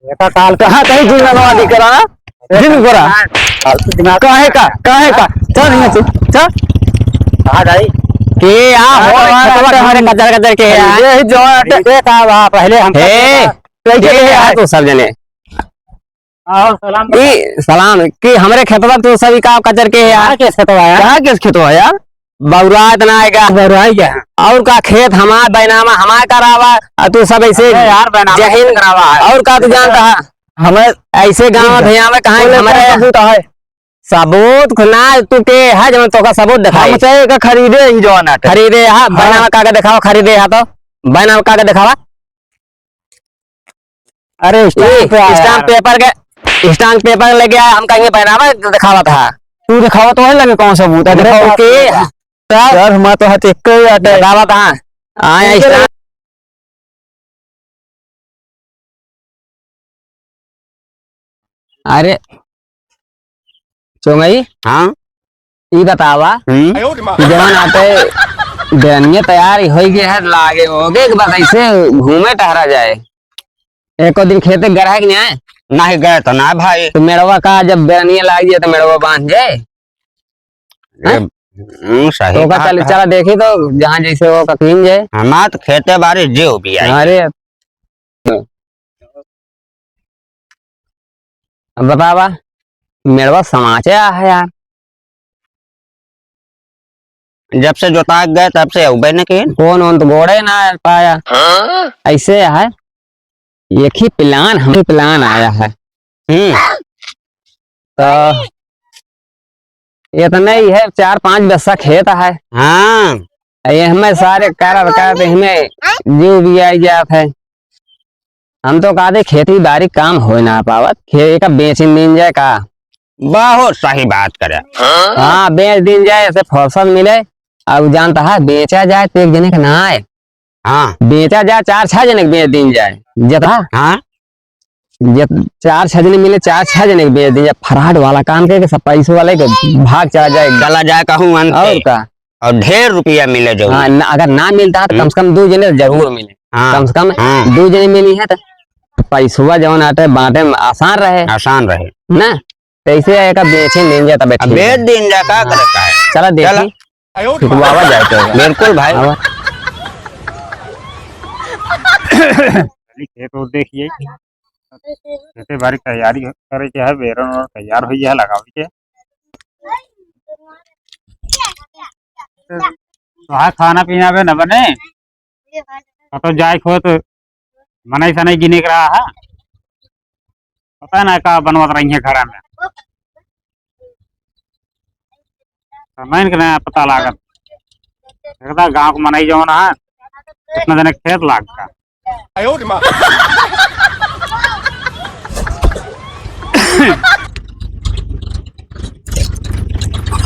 एका काल कहाँ कहीं जिंदा दिखरा दिन गोरा काहे का चल नहीं चल कहाँ जाई के आ हो हमारे कचर कचर के ये जो ये का पहले हम के आ तो सब जने आओ सलाम कि हमरे खेतवा तो सभी का कचर के यार किस खेतवा यार कहाँ किस खेतवा यार बौरा इतना आएगा बौरा क्या और का खेत हमार बैनामा हमार करावा तू सब ऐसे यार जहीन करावा और का तू जानता है हमें ऐसे गांव भैया में कहाँ हमारे सबूत है सबूत खुना तू के है जब तो का सबूत दिखाई चाहिए का खरीदे ही जो ना खरीदे हां बैनामा कागज दिखाओ खरीदे हा तो बैनामा कागज दिखावा अरे स्टाम्प पेपर के स्टाम्प पेपर ले गया हम कहेंगे बैनामा दिखावा था तू दिखावा तो है लगे कौन सबूत है दिखाओ के सर हम तो हते कोई दिखावा था आया अरे चोंगई हाँ ये बतावा जवान आते बेनिया तैयार हो गया है लागे होगे एक बार ऐसे घूमे टहरा जाए एक दिन खेते गए कि नहीं आए नहीं गए तो ना भाई तो मेड़वा का जब बेनिया लाग जाए तो मेड़वा बांध जाए सही तो चल चला देखी तो जहाँ जैसे वो ककीन जाए हमारा तो खेते बारे जो भी है अरे बतावा मेड़वा समाचार है यार जब से जोता गए तब से उबे ने की कौन तो गोड़े ना पाया ऐसे है एक ही प्लान हमें प्लान आया है तो ये तो नहीं है 4-5 बस्सा खेत है हाँ ये हमें सारे करते हमें जीव भी आई जात है हम तो कहते खेती बाड़ी काम हो ना पावत खेत का बेच दिन जाए का बहुत सही बात करे हाँ बेच दिन जाए ऐसे फसल मिले अब जानता है बेचा जाए तो एक जने का ना आए हाँ बेचा जाए 4-6 जने के बेच दिन जाए जता हाँ 4-6 जने मिले 4-6 जने के बेच दिन जाए फ्रॉड वाला काम के सब पैसों वाले के भाग चला जाए गला जाए कहूँ और का और ढेर रुपया मिले जो हाँ अगर ना मिलता है तो कम से कम 2 जने जरूर मिले कम से कम 2 जने मिली है तो पैसुआ जवन आटे बांटे में आसान रहे ना कैसे आएगा बेचे नहीं जाता बेच दिन जा का करता है चला देखी बाबा जाए तो बिल्कुल भाई खेत देखिए खेते बारी तैयारी करे के है बेरन और तैयार हो गया लगावे के तो खाना पीना पे न बने तो जाए खो तो मनाई सनाई गिने रहा है पता ना का बनवत रही है घड़ा में समय के पता लागत गांव को मनाई जो ना कितना जने खेत लागता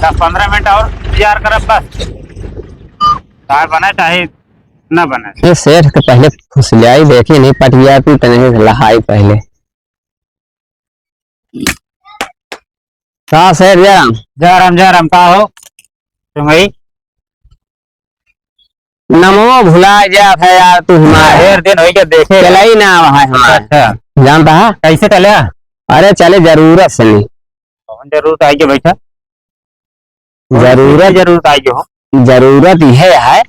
10-15 मिनट और इंतजार कर बस चाहे बने चाहे न बने सेठ के पहले फुसलियाई देखी नहीं पटिया तू तने लहाई पहले का सेठ जयराम का हो तुम भाई नमो भुला जात है यार तू हमारे दिन हो के देखे चला ही ना है हमारा जानता है कैसे चले अरे चले जरूरत से नहीं जरूरत आई के बैठा जरूरत आई हो जरूरत यह है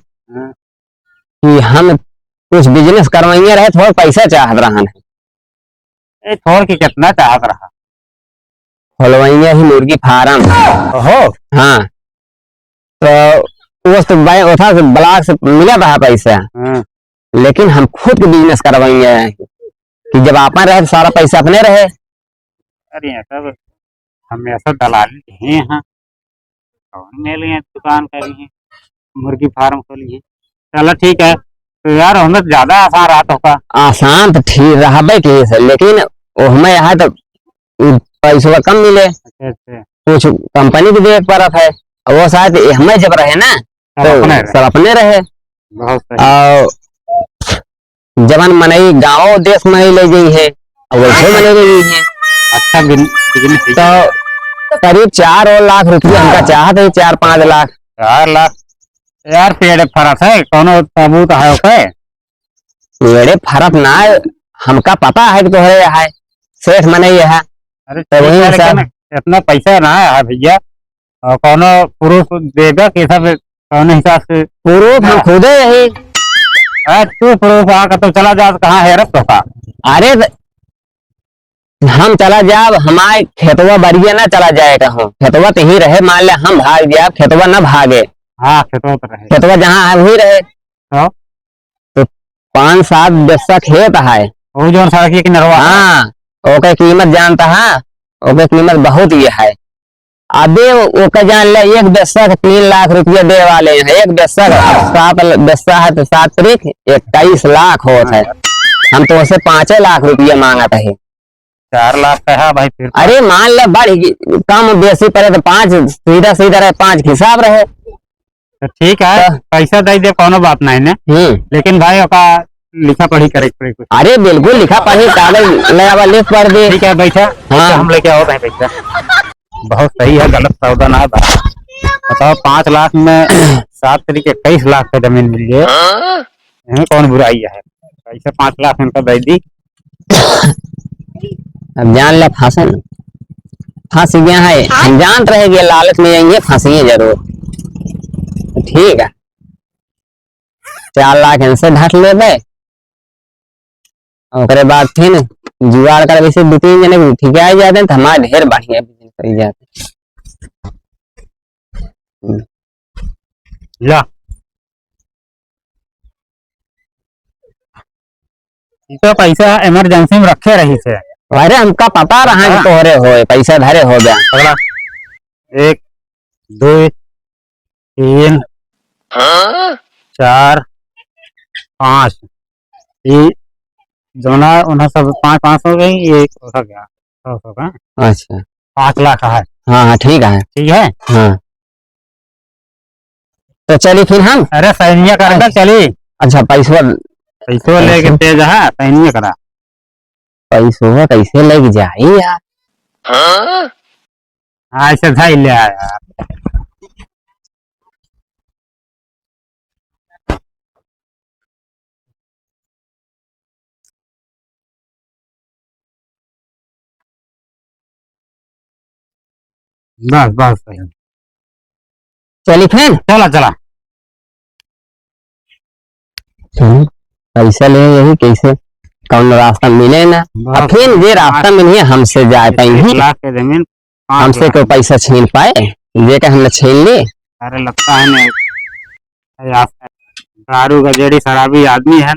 कि हम कुछ बिजनेस करवाइए रहे थोड़ा पैसा चाहत रहा है थोड़ की कितना चाहत रहा खोलवाइए ही मुर्गी फार्म हो हाँ तो तो ब्लॉक से मिला रहा पैसा लेकिन हम खुद के बिजनेस करवाएंगे कि जब आप रहे तो सारा पैसा अपने रहे अरे सब हमेशा दलाली हैं हाँ दुकान करी है मुर्गी फार्म खोली है चलो ठीक है तो यार हमें ज्यादा आसान रहा होगा आसान तो ठीक रहा लेकिन हमें यहाँ तो पैसा कम मिले कुछ कंपनी भी देख पा रहा है वो शायद हमें जब रहे ना तो सब अपने रहे और जवान मनई गाँव देश में ले गई है वैसे मने गई है अच्छा तो करीब 4 लाख रुपया हमका चाहते है 4-5 लाख 4 लाख यार पेड़ फरक है कोनो सबूत है ओके पेड़े फरक ना हमका पता है कि तोहरे यहाँ है सेठ मने ये है। अरे तो वही ठीक है, सब लेकिन इतना पैसा ना है भैया, और कौनो प्रूफ देगा कि सब कौन हिसाब से। प्रूफ हम खुदे यही। तू प्रूफ आकर तो चला जा, कहाँ है रख तो का। अरे हम चला जाब हमारे खेतवा बरिया ना चला जाएगा हम खेतवा तो ही रहे मान ले हम भाग जाए खेतवा ना भागे। हाँ खेतों तो रहे। खेतवा जहाँ है वही रहे। तो तो 5-7 बिस्सा खेत है। वो जो सड़क की नरवा। हाँ ओके कीमत जानता है। ओके कीमत बहुत ये है। अबे ओके जान ले एक बिस्सा का 3 लाख रुपया दे वाले हैं। एक बिस्सा का 7 बिस्सा है तो 7 तारीख 21 लाख होता है। हम तो उसे 5 लाख रुपया मांगा था। 4 लाख का है भाई फिर। अरे मान ले बढ़ कम बेसी पड़े तो 5 सीधा सीधा रहे 5 के हिसाब रहे। तो ठीक है पैसा दे दे कोनो बात नहीं ने, लेकिन भाई ओका लिखा पढ़ी करे कुछ। अरे बिल्कुल लिखा पढ़ी कागज ले आवा लिख पढ़ दे। ठीक है बैठा। हाँ हम लेके आओ भाई पैसा। बहुत सही है, गलत सौदा ना है भाई। बताओ 5 लाख में 7 तारीख 21 लाख का जमीन मिल जाए, कौन बुराई है। पैसा 5 लाख इनका दे दी। अब जान ले फंस गया है। हम जान रहेंगे लालच में आएंगे फंसेंगे जरूर। ठीक है 4 लाख इनसे ढट ले ओकरे बाद फिर जुगाड़ कर वैसे 2-3 जने ठीक आ जाते हैं तो हमारे ढेर बढ़िया बिजनेस कर जाते। ला तो पैसा इमरजेंसी में रखे रही से। अरे हमका पता रहा कि तोहरे हो पैसा धरे हो गया। अगला 1 2 3 4 5 ये दोनों उन्हें सब 500 हो गई। ये हो गया 100 का। अच्छा 5 लाख है। हाँ हाँ ठीक है। ठीक है हाँ तो चलिए फिर हम। अरे सैनिया कर चली। अच्छा पैसा लेके तेज है सैनिया करा। पैसा कैसे लग जाए यार। हाँ ऐसे धाई ले आया। बस बस सही। चलिए फिर चला चला। पैसा ले यही कैसे कौन रास्ता मिले ना। अब फिर ये रास्ता मिलिए हमसे जा पाएंगे। 1 लाख के जमीन हमसे कोई पैसा छीन पाए ये का हमने छीन ली। अरे लगता है नहीं दारू गजेड़ी शराबी आदमी है।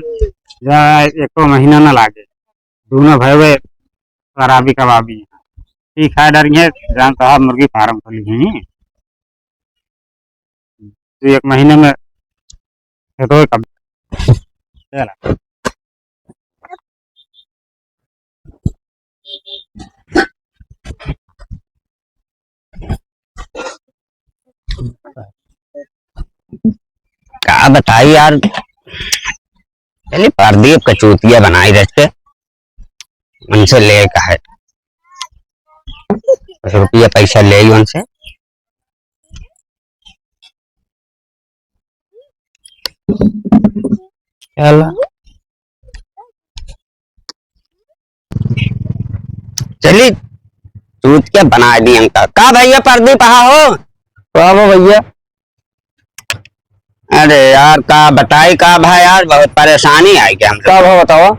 एको महीना न लागे दोनों भाई शराबी कबाबी। ठीक है डरिए जानता है मुर्गी फार्म खोली है तो 1 महीने में तो कब चला। क्या बताई यार। चलिए प्रदीप का चूतिया बनाई रहते उनसे ले का है रुपया पैसा ले उनसे। चलिए चूतिया बना दी हमका। का भैया प्रदीप कहा हो भैया। अरे यार का बताई का भाई यार बहुत परेशानी आई क्या हम कब हो बताओ।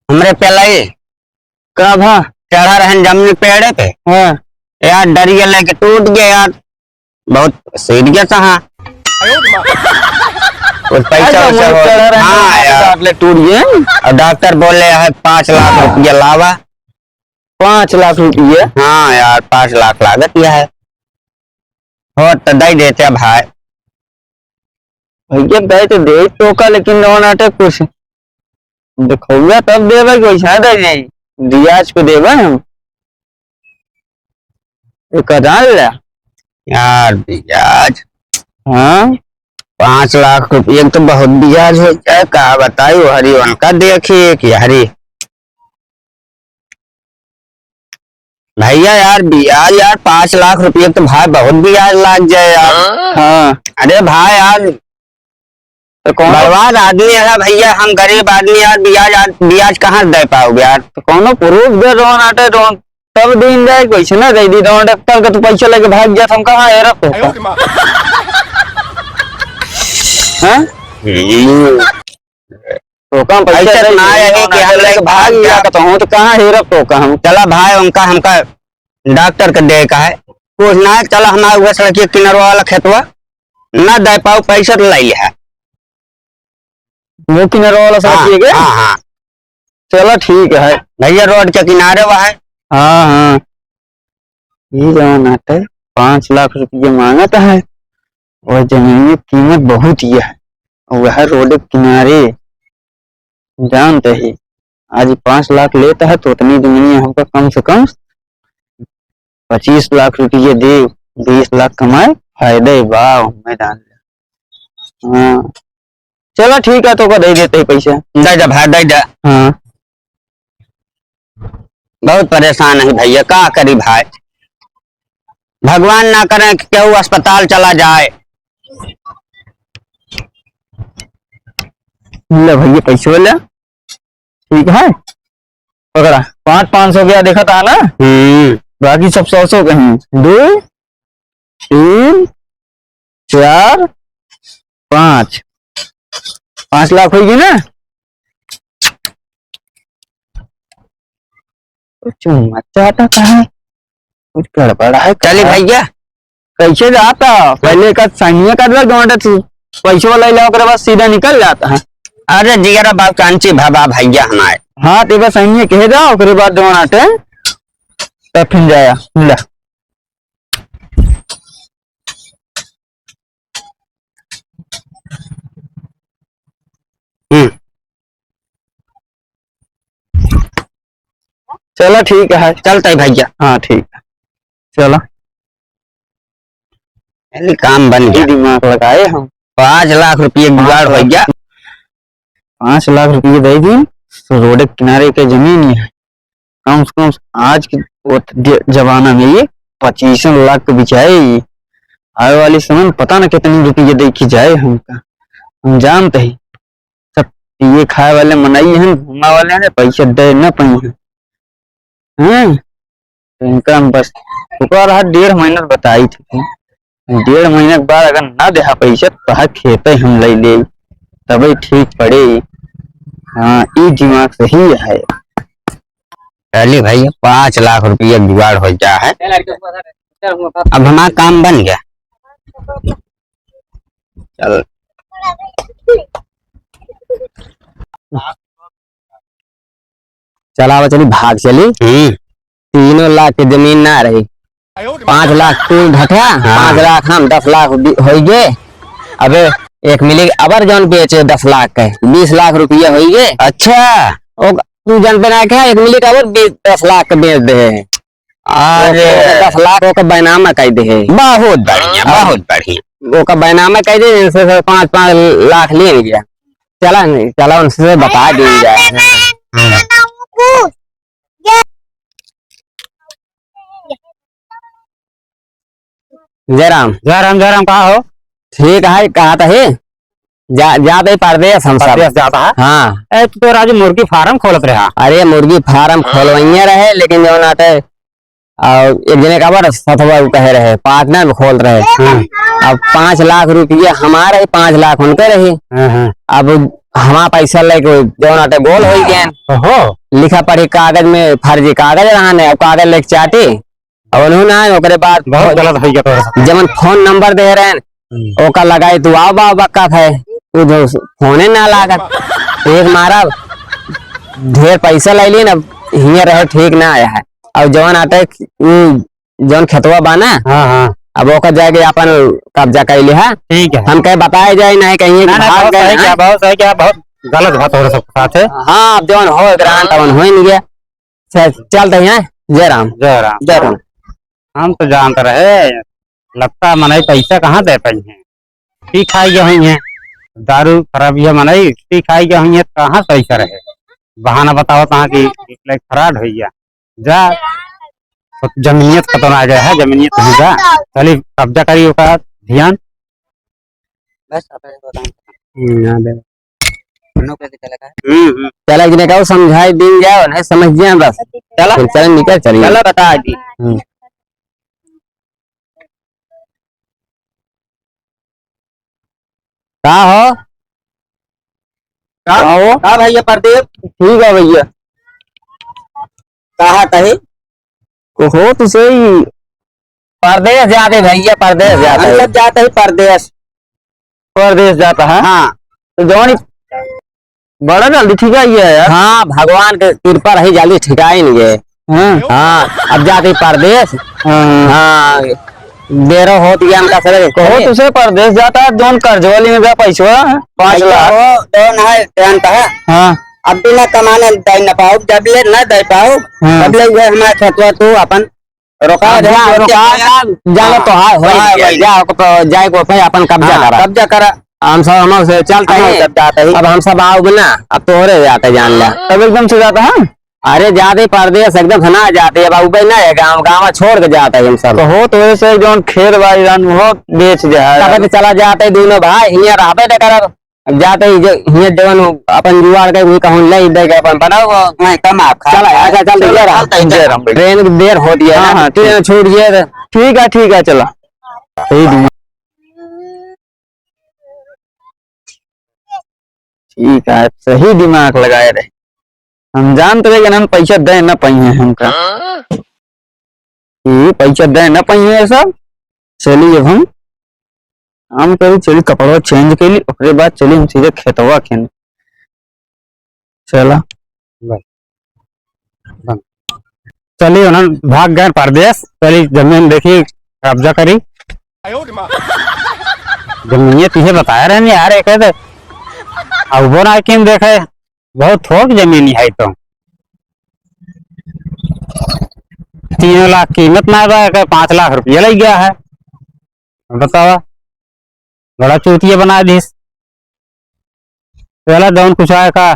हमरे पहले कब है चढ़ा रहन जमनी पेड़े पे। हाँ यार डरिया लेके टूट गया यार बहुत सीरियस है। कुछ पैसा हाँ यार टूट गया और डॉक्टर बोले है 5 लाख रुपया लावा। 5 लाख रुपये। हाँ यार 5 लाख लागत यह है हो तो दे देते भाई। भैया दे तो दे तो का लेकिन नाटक कुछ देखोगे तब देवे वैसा दे जाए रियाज को देवे हम यार ब्याज। हाँ 5 लाख रुपये तो बहुत ब्याज हो जाए। कहा बताई हरी उनका देखिए कि हरी भैया यार ब्याज यार 5 लाख रुपये तो भाई बहुत ब्याज लग जाए यार। हाँ अरे भाई यार तो कौन बर्बाद आदमी है भैया, हम गरीब आदमी यार, ब्याज कहाँ दे पाओगे यार। तो कौनो प्रूफ दे रोन आटे रोन तब दिन जाए कैसे ना दे दी रोन डॉक्टर के, तो पैसा लेके भाग गया, हम कहाँ है रख हैं तो कम पैसा ना आए कि हम लेके भाग गया तो हूँ, तो कहाँ हेरब तो हम चला भाई उनका हमका डॉक्टर के दे का है कुछ ना, चला हमारे हुआ सड़क किनारा वाला खेतवा ना दे पाओ पैसा तो लाई है वो किनारा वाला सड़क है। हाँ हाँ चलो ठीक है भैया, रोड के किनारे वह है। हाँ हाँ ये जवान आता है 5 लाख रुपये मांगता है और जमीन की कीमत बहुत ही है, वह रोड के किनारे जानते ही आज 5 लाख लेता है तो उतनी जमीन हमको कम से कम 25 लाख रुपये दे, 20 लाख कमाए फायदे वाह मैदान। हाँ चलो ठीक है तो को दे देते पैसे, दे जा भाई दे जा। हाँ बहुत परेशान है भैया, क्या करी भाई, भगवान ना करे कि केहू अस्पताल चला जाए। ले भैया पैसे ले, ठीक है पकड़ा 500 गया देखा था ना। बाकी सब 100 कहीं 2 3 4 5 लाख होगी ना। कुछ चाहता कहा कुछ गड़बड़ा है। चले भैया कैसे जाता पहले का साइनिया कर पैसे वाला ला बाद सीधा निकल जाता है। अरे जिगरा बाप कांची भाबा भैया हमारे। हाँ तो बस साइनिया कह जाओ ओकरे बाद जवान आटे तब फिर जाया ला। चलो ठीक है चलता है भैया। हाँ ठीक है चलो काम बन गया, दिमाग लगाए हम 5 लाख रुपये जुगाड़ हो गया। 5 लाख रुपये दे दी तो रोड के किनारे के जमीन ही है, कम से कम आज के जमाना में ये 25 लाख के बिचाए, आने वाली समय पता ना कितनी रुपये देखी जाए हमका, हम जानते ही सब ये खाए वाले मनाई है घूमा वाले हैं पैसे दे न पाई है। इनका बस रहा 1.5 महीना बताई थी, 1.5 महीने के बाद अगर ना दे पैसा तो खेते हम ले ले तभी ठीक पड़े। हाँ ये दिमाग सही है। चलिए भैया 5 लाख रुपये जुगाड़ हो गया है, अब हमारा काम बन गया। चल चला चली भाग चली। 3 लाख की जमीन ना रही, 5 लाख तू घटा। 5 लाख हम 10 लाख हो गए। अबे एक मिली अबर जौन बेचे 10 लाख के 20 लाख रुपया हो गए। अच्छा तू जन बना के 1 मिली का 10 लाख के बेच दे। अरे 10 लाख का बैनामा कह दे। बहुत बढ़िया बहुत बढ़िया, वो का बैनामा कह दे 5 लाख ले गया। चला नहीं चला उनसे बता दी जाए। जयराम जयराम जयराम कहा हो? ठीक है कहा था ही जाते परदेश हम सब जाता है। हाँ तो राजू मुर्गी फार्म खोलत रहा। अरे मुर्गी फार्म खोलवाइए रहे लेकिन जो नाते एक जने का बार सतवा कहे रहे पार्टनर में खोल रहे। अब 5 लाख रुपये हमारे 5 लाख उनके रही। अब हमारा पैसा लेके जो नाते गोल हो गए, लिखा पढ़ी कागज में फर्जी कागज रहा, अब कागज लेके चाटी अब उन्होंने ओकरे बाद बहुत गलत हो गया। जब फोन नंबर दे रहे हैं ओका लगाई तू आओ बा बक्का है तू फोने ना लागत, एक मारा ढेर पैसा ले ली ना हिया रहे ठीक ना आया है। अब जवान आता है जौन खेतवा बाना। हाँ अब ओका जाके अपन कब्जा कर लिया। ठीक है हम कहे बताए जाए ना कहीं भाग गए क्या बहुत है क्या बहुत गलत बात हो सब साथ है। हाँ अब जवान हो तवन हो नहीं गया। चलते हैं जयराम जयराम जयराम। हम तो जानते रहे लगता मनाई पैसा कहाँ दे पाई है, पी खाई गए हुई है दारू खराब है मनाई पी खाई गए हुई है कहाँ पैसा रहे। बहाना बताओ कहाँ की फराड हो गया जा जमीनियत खत्म आ गया है। जमीनियत हो जा चलिए कब्जा करिए ध्यान। चला कि कहूँ समझाई दिन जाओ नहीं समझ जाए बस। चला चल निकल चलिए। चला बता दी। का हो का भैया प्रदीप ठीक है भैया कहा कही हो तो सही परदेश जाते भैया परदेश जाते सब जाते ही परदेश परदेश जाता है। हाँ तो जौन बड़ा जल्दी ठीक है यार। हाँ भगवान के कृपा रही जल्दी ठिका ही नहीं है। हाँ अब जाते परदेश। हाँ देर होती है हमका सर कहो तुझे परदेश जाता है जोन कर्जवाली में पैसा 5 लाख दोन है टेंट है। हाँ अब भी ना कमाने दे न पाओ जब ले न दे पाओ तब ले हमारे खेतवा तू अपन रोका जाना तो है जाए को अपन कब्जा करा हम सब हम से चलता है तब जाते ही। अब हम सब आओगे ना अब तो हो रहे जाते जान लिया तब एकदम से जाता है। अरे जाते परदेश एकदम से ना जाते अब ऊपर ना है गाँव छोड़ के जाते हम सब हो तो ऐसे जो खेत बाड़ी वो बेच जाए चला जाते दोनों भाई हियाँ रहते थे कर जाते हियाँ जवन अपन जुआर के कहूँ ले दे के अपन बनाओ कम आप चला ऐसा चल ट्रेन देर होती है ट्रेन छूट गए ठीक है चला ठीक है सही दिमाग लगाए रहे हम जानते रहे हम पैसा दे न पाइए हमका पैसा दे न पाइए सब चलिए हम करी चली कपड़ा चेंज के लिए उसके बाद चली हम सीधे खेतवा खेने चला चलिए ना भाग गए परदेश चली जमीन देखी कब्जा करी जमीन तुझे बताया रहे यार एक अब वो ना किन देखे बहुत थोक जमीन है तो 3 लाख कीमत ना 5 लाख रुपया लग गया है बतावा बड़ा चूतिया बना दी पहला जौन कुछ आया का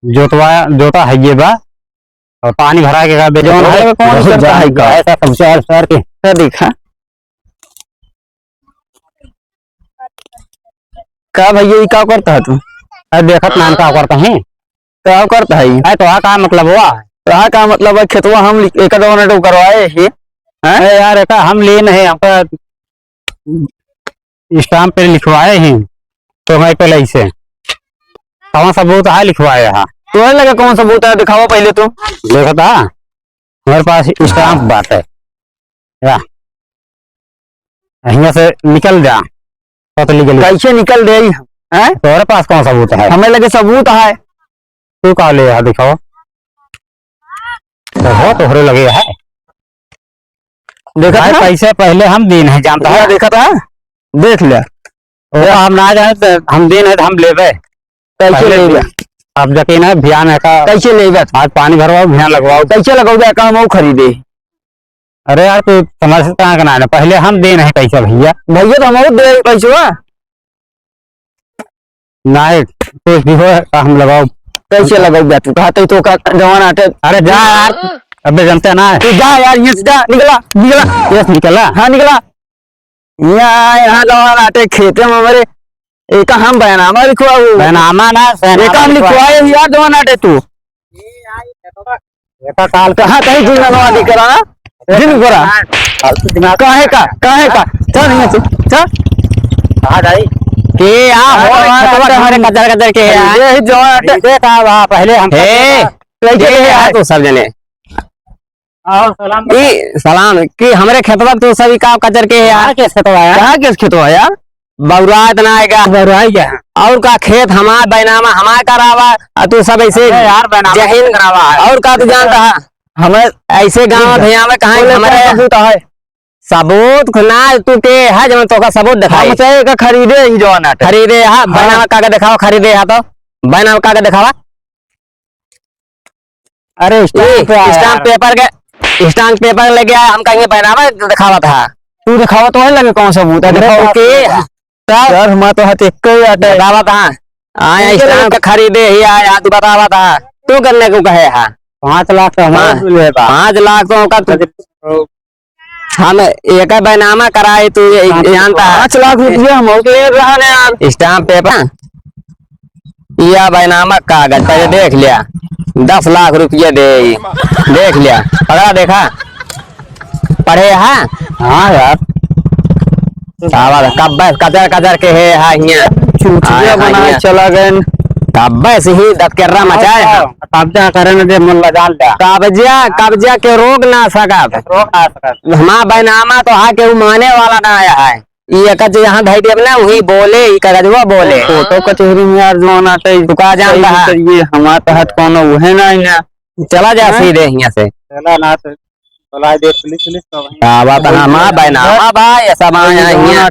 जोता है ये बा और पानी भरा के जौन है कौन ऐसा शहर के दिखा का भैया क्या करता है तू देखत नान का करता है क्या करता है तो का मतलब हुआ तो का मतलब है खेतवा हम एक करवाए ही यार एक हम ले नहीं हमका स्टाम्प पे लिखवाए हैं तो मैं पहले इसे कौन सबूत है लिखवाए यहाँ तो लगा कौन सबूत है दिखावा पहले तो देखा था हमारे पास स्टाम्प बात है या यहाँ से निकल जा तो कैसे निकल दे हैं तुम्हारे पास कौन सबूत है हमें लगे सबूत है तू कहा ले यहाँ दिखाओ तो तोहरे लगे है देखा था पैसे पहले हम दिन है जानता है देखा था देख लिया हम ना जाए तो हम दिन है तो हम ले कैसे ले अब यकीन है भियान है का कैसे ले आज पानी भरवाओ भियान लगवाओ कैसे लगवाओ काम वो खरीदे अरे यार तू समझ कहाँ करना है पहले हम दे नहीं पैसा भैया तो हम दे पैसा नहीं कुछ भी हो हम लगाओ कैसे लगाओ तू कहते तो का जवान आटे अरे जा यार अबे जानते ना तू जा यार ये जा निकला हाँ निकला यहाँ जवान आटे खेते में हमारे एक हम बैनामा लिखवा बैनामा ना एक हम लिखवाए यार जवान आटे तू काल कहाँ कहीं जुर्माना दिखा दिन करा काहे का चल नहीं तू चल आ जाई के हमारे कदर के ये जवान देखा पहले हम तो सब जने सलाम कि हमारे खेतवा तो सभी काम कचर के यार किस खेतवा यार बउरा इतना आएगा बउरा और का खेत हमारा बैनामा हमारा करावा तू सब ऐसे यार जहीन करावा और का तू जानता है हमें ऐसे गाँव भैया में कहा हमारे सबूत है सबूत ना तू के है जब तो का सबूत दिखाई का खरीदे ही जो ना खरीदे हाँ बैनामा कागज दिखावा खरीदे हाँ तो बैनामा कागज दिखावा अरे स्टाम्प पेपर लेके आया हम कहेंगे बैनामा दिखावा था तू दिखावा तो है लगे कौन सबूत है दिखाओ के यार हम तो हाथ एक ही बतावा था आया स्टाम्प खरीदे ही आया तू बतावा था तू करने को कहे है 5 लाख तो 5 लाख तो हम एक बैनामा कराए तू जानता है 5 लाख रुपया हम ले रहा है यार। स्टाम्प पेपर या बैनामा कागज पहले देख लिया 10 लाख रुपया दे देख लिया पकड़ा देखा पढ़े है हाँ यार कब कचर कचर के है हियां चूतिया बनाए चला गए। कब्बे से ही दतकर्रा मचाए कब्जा करे न दे मुल्ला जान दे कब्जा के रोक ना सकत रोक आ सकत हमारा बैनामा तो हा के माने वाला ना आया है ये कच यहाँ धैर्य अपना वही बोले ई कागजवा बोले फोटो कचहरी में यार जो आटे तू का जानता है ये हमारे तहत कोनो उहे ना ही ना। चला जा सीधे यहाँ से चला ना तो बोला दे पुलिस तो वहीं का बात हमारा बैनामा भाई ऐसा माया यहाँ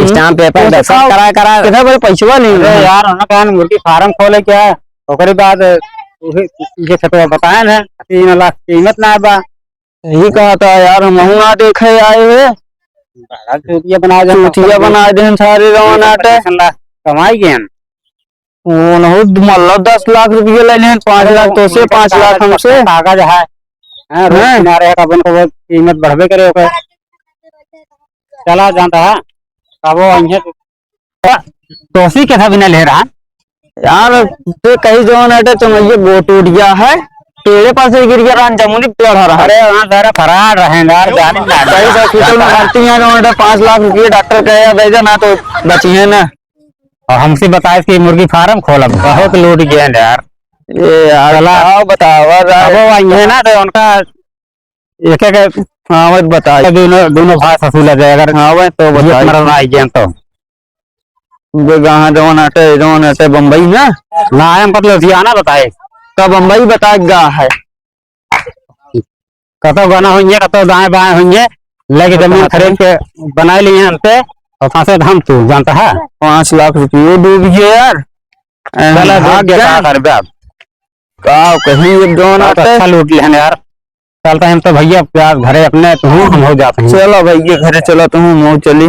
स्टाम्प पेपर दस्तखत करा कितना बड़े पैसा नहीं अरे यार उन्होंने कहा मुर्गी फार्म खोले क्या है ओकरे बाद ये छतवा बताया ना 3 लाख कीमत ना बा यही कहा था यार हम ना देखे आए हुए बड़ा चूतिया बना दे चूतिया बना दे सारे रवान आटे कमाई गए वो मतलब 10 लाख रुपये ले लें 5 लाख तो से 5 लाख हमसे कागज है रोड किनारे है अपन को कीमत बढ़बे करे ओकर चला जानता है अब वो अइहे तोसी कैसा बिना ले रहा यार तो कहीं जो नाटे तो ये बोट उठ गया है तेरे पास गिर गया रान जमुनी पेड़ हो रहा अरे वहाँ सारा फरार रहे यार जाने ना कहीं हॉस्पिटल में भर्ती है जो 5 लाख रुपये डॉक्टर कहे भेजा ना तो बचिए ना। और हमसे बताए कि मुर्गी फार्म खोला बहुत लूट गया यार ये यार आओ बताओ अब वो अइहे ना तो उनका एक एक हाँ वही बताइए दोनों भाई ससुर लग जाए अगर हाँ वही तो बताइए मरना आई गया तो जवान आटे बम्बई ना ना आए मतलब ना बताए का बम्बई बता गा है कतो गाना होंगे कतो दाएं बाएं होंगे लेके जमीन खरीद के बना लिए हमसे और फंसे हम तू जानता है 5 लाख रुपये डूब गए यार। चला भाग गया क्या कर बे अब का कहीं एक जवान तो आटे अच्छा लूट लिया यार चलता हम तो भैया प्यार घरे अपने तो हम हो जाते हैं चलो भाई ये घरे चलो तुम चली